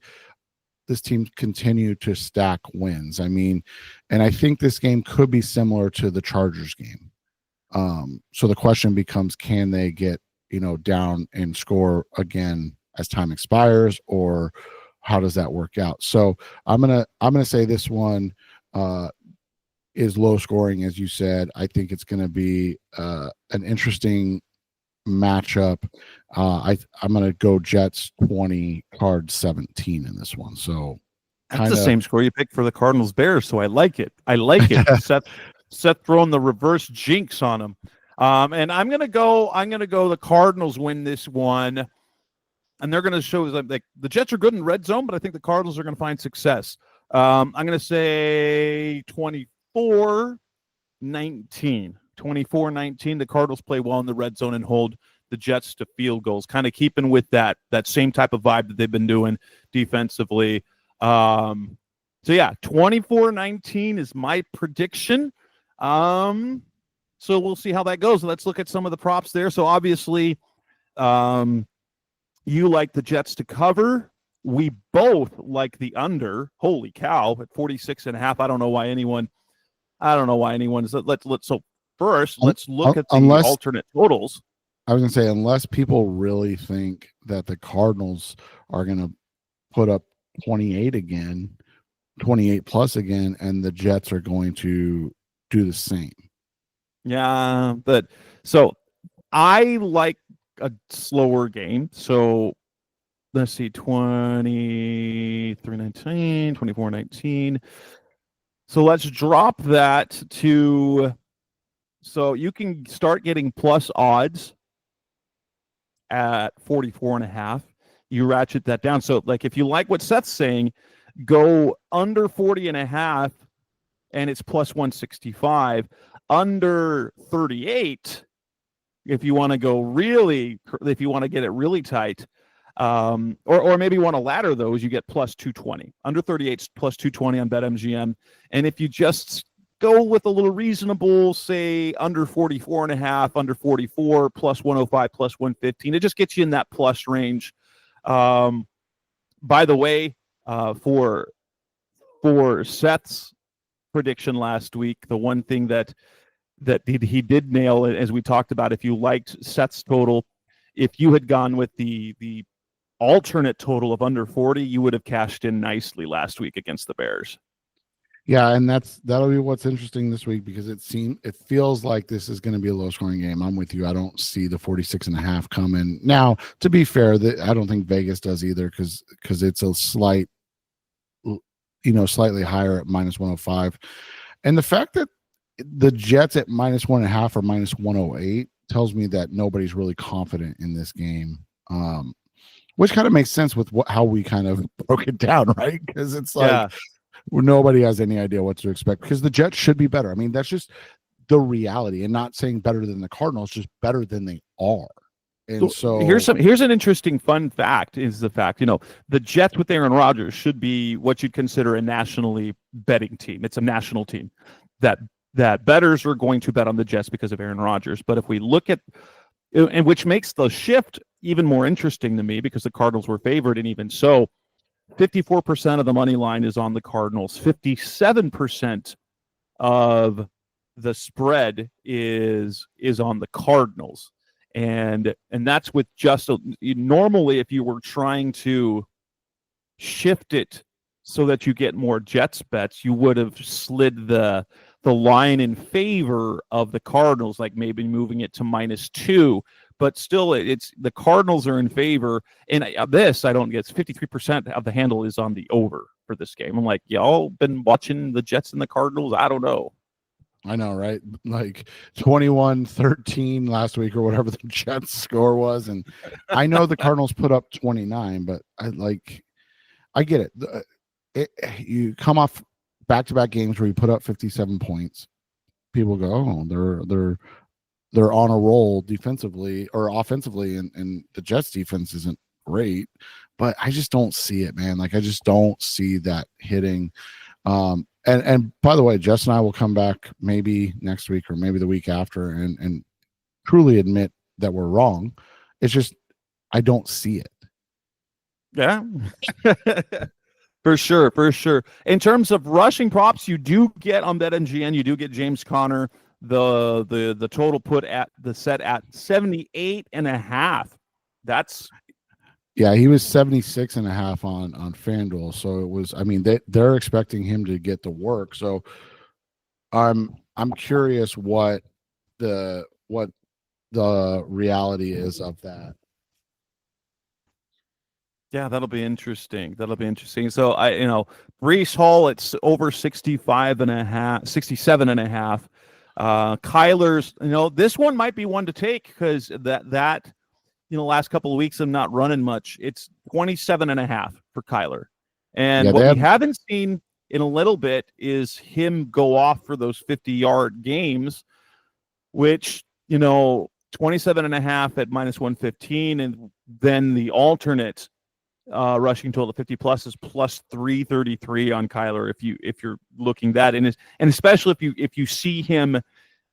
this team continue to stack wins. I mean, and I think this game could be similar to the Chargers game. So the question becomes, can they get, down and score again as time expires, or how does that work out? So I'm going to say this one is low scoring, as you said. I think it's going to be an interesting matchup. I'm going to go Jets 20, Cards 17 in this one. So that's the same score you picked for the Cardinals Bears. So I like it. Seth throwing the reverse jinx on him. And I'm gonna go the Cardinals win this one. And they're going to show like the Jets are good in red zone, but I think the Cardinals are going to find success. I'm going to say 24-19. 24-19. The Cardinals play well in the red zone and hold the Jets to field goals, kind of keeping with that same type of vibe that they've been doing defensively. So yeah, 24-19 is my prediction. So we'll see how that goes. Let's look at some of the props there. So obviously, you like the Jets to cover. We both like the under. Holy cow, at 46.5. I don't know why anyone is. So first, let's look at the alternate totals. I was going to say, unless people really think that the Cardinals are going to put up 28 plus again, and the Jets are going to do the same. Yeah, but so I like a slower game. So let's see, 23-19, 24-19. So let's drop that to, so you can start getting plus odds at 44.5. You ratchet that down. So like if you like what Seth's saying, go under 40.5 and it's plus 165. Under 38, if you want to get it really tight, or maybe want to ladder those, you get plus 220. Under 38 plus 220 on BetMGM. And if you just go with a little reasonable, say under 44.5, under 44, plus 105, plus 115, it just gets you in that plus range. By the way, for Seth's prediction last week, the one thing that he did nail, as we talked about, if you liked Seth's total, if you had gone with the alternate total of under 40, you would have cashed in nicely last week against the Bears. Yeah, and that'll be what's interesting this week, because it feels like this is going to be a low scoring game. I'm with you. I don't see the 46.5 coming. Now, to be fair, I don't think Vegas does either, because it's a slightly higher at minus 105. And the fact that the Jets at minus 1.5 or minus 108 tells me that nobody's really confident in this game, which kind of makes sense with how we kind of broke it down, right? Because it's like nobody has any idea what to expect, because the Jets should be better. I mean, that's just the reality, and not saying better than the Cardinals, just better than they are. And so here's an interesting fun fact, is the fact, the Jets with Aaron Rodgers should be what you'd consider a nationally betting team. It's a national team that bettors are going to bet on the Jets because of Aaron Rodgers. But if we look at, and which makes the shift even more interesting to me, because the Cardinals were favored, and even so, 54% of the money line is on the Cardinals. 57% of the spread is on the Cardinals. And that's with just normally, if you were trying to shift it so that you get more Jets bets, you would have slid the line in favor of the Cardinals, like maybe moving it to -2. But still, it's the Cardinals are in favor. And this, I don't get, 53% of the handle is on the over for this game. I'm like, y'all been watching the Jets and the Cardinals? I don't know. I know, right? Like 21-13 last week or whatever the Jets score was. And I know the Cardinals put up 29, but I get it. You come off back-to-back games where you put up 57 points. People go, oh, they're on a roll defensively or offensively, and the Jets defense isn't great, but I just don't see it, man. Like, I just don't see that hitting. And by the way, Jess and I will come back maybe next week or maybe the week after and truly admit that we're wrong. It's just I don't see it. Yeah. For sure. In terms of rushing props, you do get on BetMGM, you do get James Conner, the total put at the set at 78.5. That's he was 76.5 on FanDuel. So it was, I mean, they're expecting him to get the work. So I'm curious what the reality is of that. Yeah, that'll be interesting. So Breece Hall, it's over 67.5. Kyler's, this one might be one to take because that last couple of weeks I'm not running much. It's 27.5 for Kyler. And what we haven't seen in a little bit is him go off for those 50-yard games, which, 27.5 at minus 115. And then the alternate rushing total of 50 plus is plus 333 on Kyler. If you're looking that and especially if you see him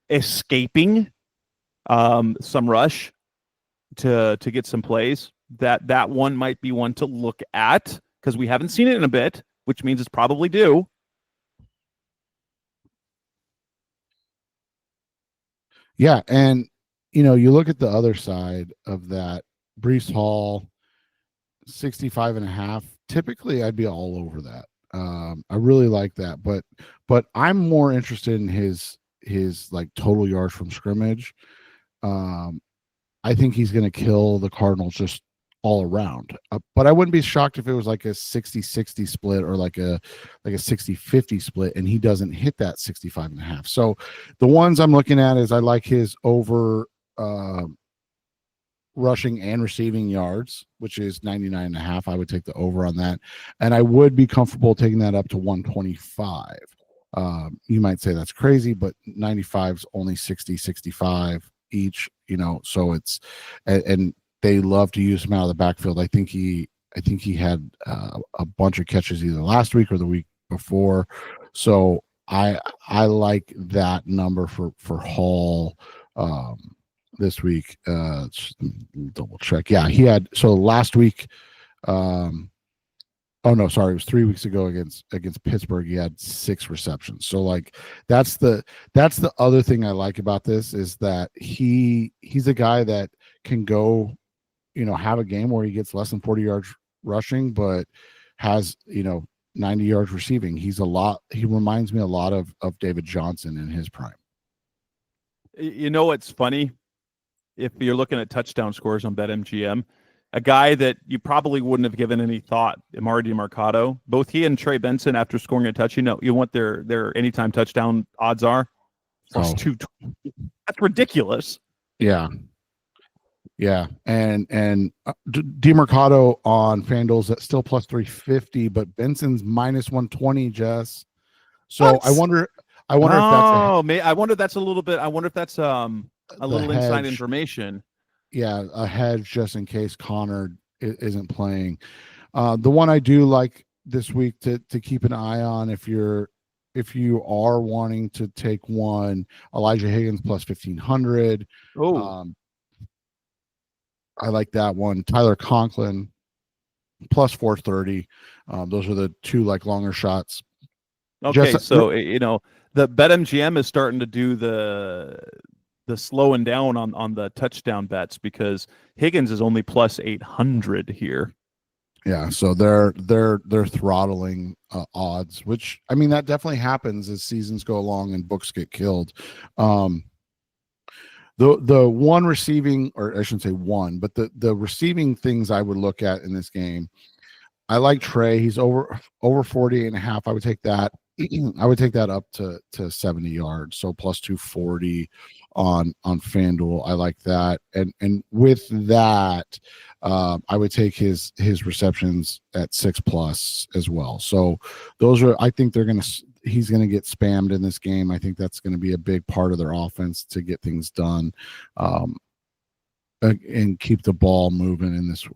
escaping some rush to get some plays, that one might be one to look at because we haven't seen it in a bit, which means it's probably due. Yeah, and you look at the other side of that, Breece Hall, 65.5. Typically, I'd be all over that. I really like that, but I'm more interested in his like total yards from scrimmage. I think he's going to kill the Cardinals just all around. But I wouldn't be shocked if it was like a 60-60 split or like a 60-50 split and he doesn't hit that 65.5. So the ones I'm looking at is I like his over rushing and receiving yards, which is 99.5. I would take the over on that. And I would be comfortable taking that up to 125. You might say that's crazy, but 95 is only 60-65 each, so it's, and they love to use him out of the backfield. I think he had a bunch of catches either last week or the week before. So I like that number for Hall this week. Double check. Yeah, he had, so last week, oh no, sorry, it was 3 weeks ago against Pittsburgh. He had 6 receptions. So like that's the other thing I like about this is that he's a guy that can go, have a game where he gets less than 40 yards rushing, but has 90 yards receiving. He reminds me a lot of David Johnson in his prime. It's funny if you're looking at touchdown scores on BetMGM. A guy that you probably wouldn't have given any thought, Amari DiMercato. Both he and Trey Benson, after scoring a touch, you know what their anytime touchdown odds are? Plus 220. That's ridiculous. Yeah. Yeah. And DiMercato on FanDuel's at still plus 350, but Benson's minus 120, Jess. So what? I wonder if that's I wonder if that's a little bit. I wonder if that's a little inside information. Yeah, a hedge just in case Connor isn't playing. The one I do like this week to keep an eye on if you are wanting to take one, Elijah Higgins plus 1,500. Oh, I like that one. Tyler Conklin plus 430. Those are the two like longer shots. Okay, so the BetMGM is starting to do the slowing down on the touchdown bets because Higgins is only plus 800 here. Yeah, so they're throttling odds, which I mean that definitely happens as seasons go along and books get killed. The one receiving, or I shouldn't say one, but the receiving things I would look at in this game, I like Trey. He's over 48.5. I would take that. I would take that up to 70 yards, so plus 240 on FanDuel. I like that, and with that, I would take his receptions at 6+ as well. So those are, I think he's gonna get spammed in this game. I think that's gonna be a big part of their offense to get things done, and keep the ball moving in this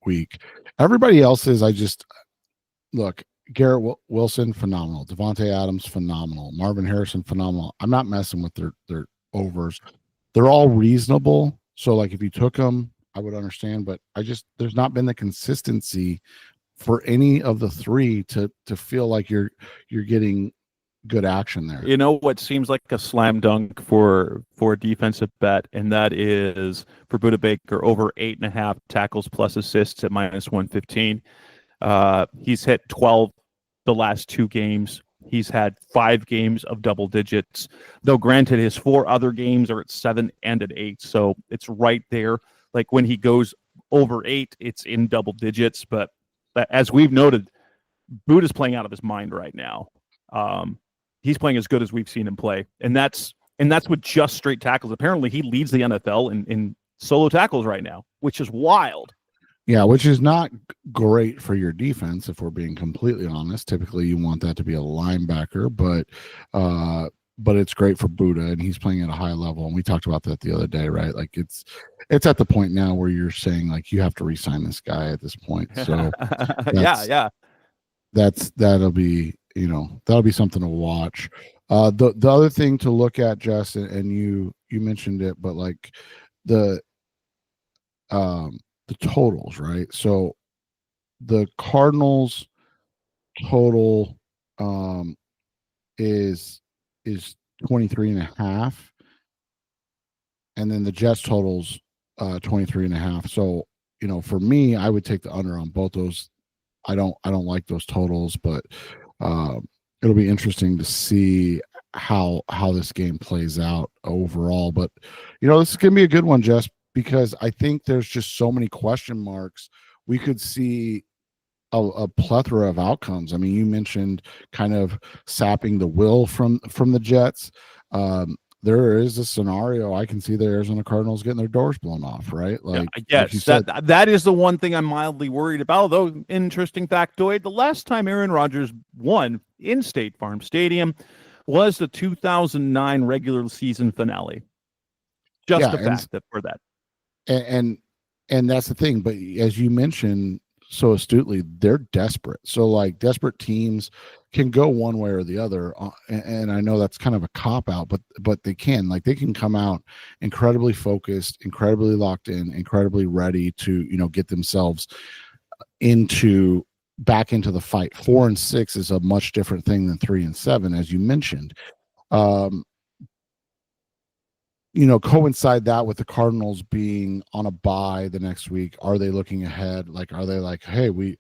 week. Everybody else's, look. Garrett Wilson, phenomenal. Devontae Adams, phenomenal. Marvin Harrison, phenomenal. I'm not messing with their overs. They're all reasonable. So, like, if you took them, I would understand. But there's not been the consistency for any of the three to feel like you're getting good action there. What seems like a slam dunk for a defensive bet, and that is for Budda Baker over 8.5 tackles plus assists at minus 115. He's hit 12 the last 2 games. He's had 5 games of double digits, though granted his 4 other games are at 7 and at 8. So it's right there. Like when he goes over 8, it's in double digits. But as we've noted, Budda's playing out of his mind right now. He's playing as good as we've seen him play. And that's And that's with just straight tackles. Apparently, he leads the NFL in solo tackles right now, which is wild. Yeah, which is not great for your defense, if we're being completely honest. Typically, you want that to be a linebacker, but it's great for Buddha, and he's playing at a high level. And we talked about that the other day, right? Like it's at the point now where you're saying like you have to re-sign this guy at this point. So that'll be something to watch. The other thing to look at, Jess, and you mentioned it, but like the totals, right? So the Cardinals total is 23.5, and then the Jets totals 23.5. So, for me, I would take the under on both those. I don't like those totals, but it'll be interesting to see how this game plays out overall. But this is gonna be a good one, Jess, because I think there's just so many question marks. We could see a plethora of outcomes. I mean, you mentioned kind of sapping the will from the Jets. There is a scenario I can see the Arizona Cardinals getting their doors blown off, right? Like, yes, you said, that is the one thing I'm mildly worried about. Though, interesting factoid: the last time Aaron Rodgers won in State Farm Stadium was the 2009 regular season finale. Just the fact that for that. And that's the thing. But as you mentioned so astutely, they're desperate. So like desperate teams can go one way or the other. And I know that's kind of a cop out, but they can come out incredibly focused, incredibly locked in, incredibly ready to, get themselves back into the fight. 4-6 is a much different thing than 3-7, as you mentioned. Coincide that with the Cardinals being on a bye the next week. Are they looking ahead? Like, are they like, hey, we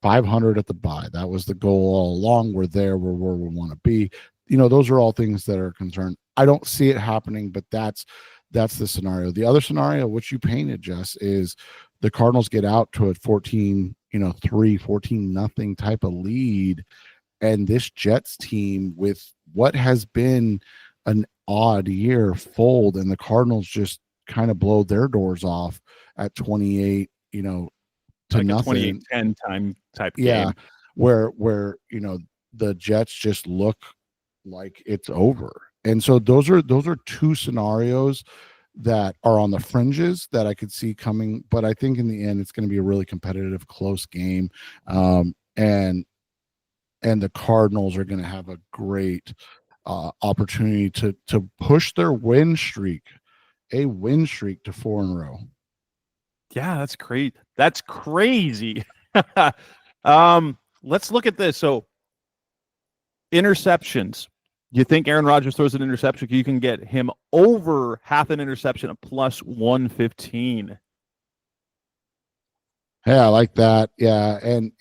500 at the bye? That was the goal all along. We're there. We're where we want to be. Those are all things that are concerned. I don't see it happening, but that's the scenario. The other scenario, which you painted, Jess, is the Cardinals get out to a 14-3, 14-0 type of lead. And this Jets team, with what has been an odd year, fold, and the Cardinals just kind of blow their doors off at 28, to like nothing. 28-10 type game. Yeah, where the Jets just look like it's over. And so those are two scenarios that are on the fringes that I could see coming, but I think in the end it's going to be a really competitive, close game. And the Cardinals are going to have a great opportunity to push their win streak to 4 in a row. Yeah, that's great. That's crazy. Let's look at this. So, interceptions. You think Aaron Rodgers throws an interception? You can get him over half an interception at plus 115. Yeah, I like that. Yeah, and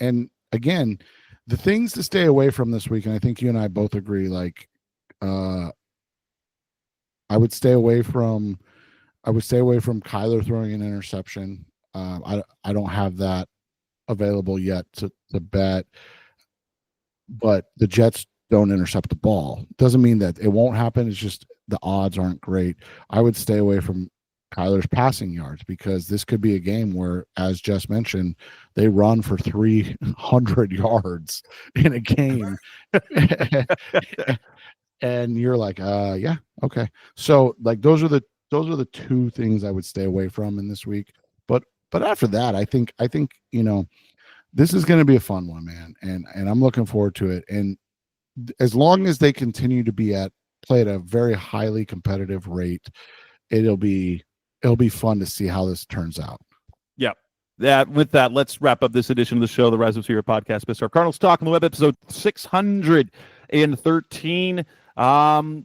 again, the things to stay away from this week, and I think you and I both agree, like I would stay away from Kyler throwing an interception. I don't have that available yet to bet, but the Jets don't intercept the ball. Doesn't mean that it won't happen. It's just the odds aren't great. I would stay away from Kyler's passing yards, because this could be a game where, as Jess mentioned, they run for 300 yards in a game. And you're like, yeah, okay. So like those are the two things I would stay away from in this week. But after that, I think this is going to be a fun one, man, and I'm looking forward to it. And as long as they continue to play at a very highly competitive rate, it'll be fun to see how this turns out. Yeah. With that, let's wrap up this edition of the show, the Rise Up Series podcast. Best Cardinals Talk on the Web, episode 613.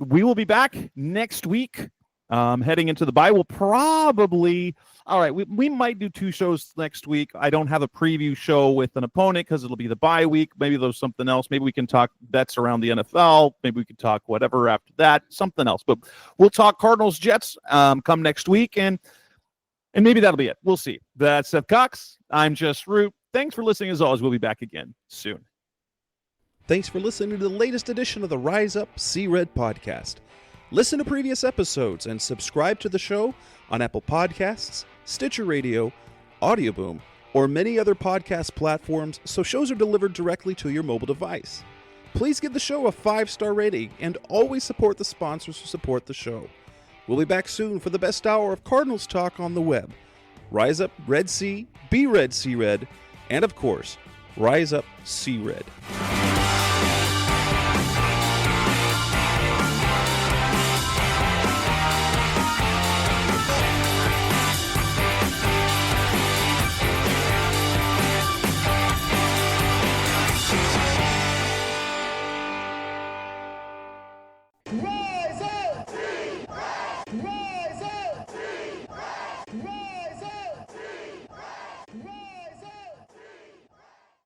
We will be back next week. Heading into the bye, we'll probably, all right, we might do 2 shows next week. I don't have a preview show with an opponent because it'll be the bye week. Maybe there's something else. Maybe we can talk bets around the NFL. Maybe we can talk whatever after that, something else. But we'll talk Cardinals-Jets come next week, and maybe that'll be it. We'll see. That's Seth Cox. I'm Jess Root. Thanks for listening. As always, we'll be back again soon. Thanks for listening to the latest edition of the Rise Up, See Red podcast. Listen to previous episodes and subscribe to the show on Apple Podcasts, Stitcher Radio, Audioboom, or many other podcast platforms so shows are delivered directly to your mobile device. Please give the show a 5-star rating and always support the sponsors who support the show. We'll be back soon for the best hour of Cardinals talk on the web. Rise up, Red Sea, be Red Sea Red, and of course, rise up, Sea Red. Rise!